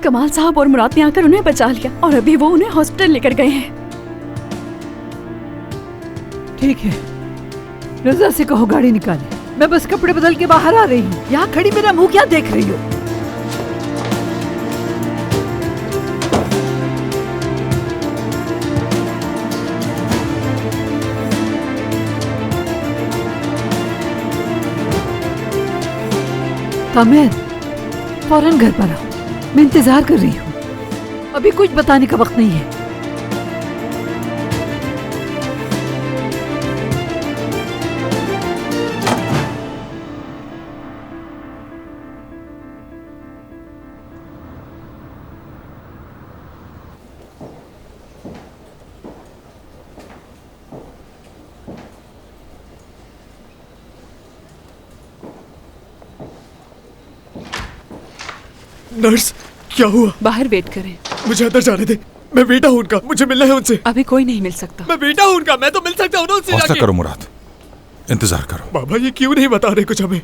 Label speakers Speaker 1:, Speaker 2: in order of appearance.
Speaker 1: कमाल साहब और मुराद ने आकर उन्हें बचा लिया और अभी वो उन्हें हॉस्पिटल लेकर गए हैं।
Speaker 2: ठीक है, रजा से कहो गाड़ी निकाले। मैं बस कपड़े बदल के बाहर आ रही हूँ। यहाँ खड़ी मेरा मुंह क्या देख रही हो? तामेर, फौरन घर पर आओ। मैं इंतजार कर रही हूँ। अभी कुछ बताने का वक्त नहीं है।
Speaker 3: नर्स, क्या हुआ?
Speaker 1: बाहर वेट करें।
Speaker 3: मुझे अंदर जाने दे। मैं बेटा हूँ उनका, मुझे मिलना है उनसे।
Speaker 1: अभी कोई नहीं मिल सकता।
Speaker 3: मैं बेटा हूँ उनका, मैं तो मिल सकता हूँ ना उनसे
Speaker 4: हौसला
Speaker 3: जाके।
Speaker 4: करो मुराद, इंतजार करो।
Speaker 3: बाबा ये क्यों नहीं बता रहे कुछ हमें?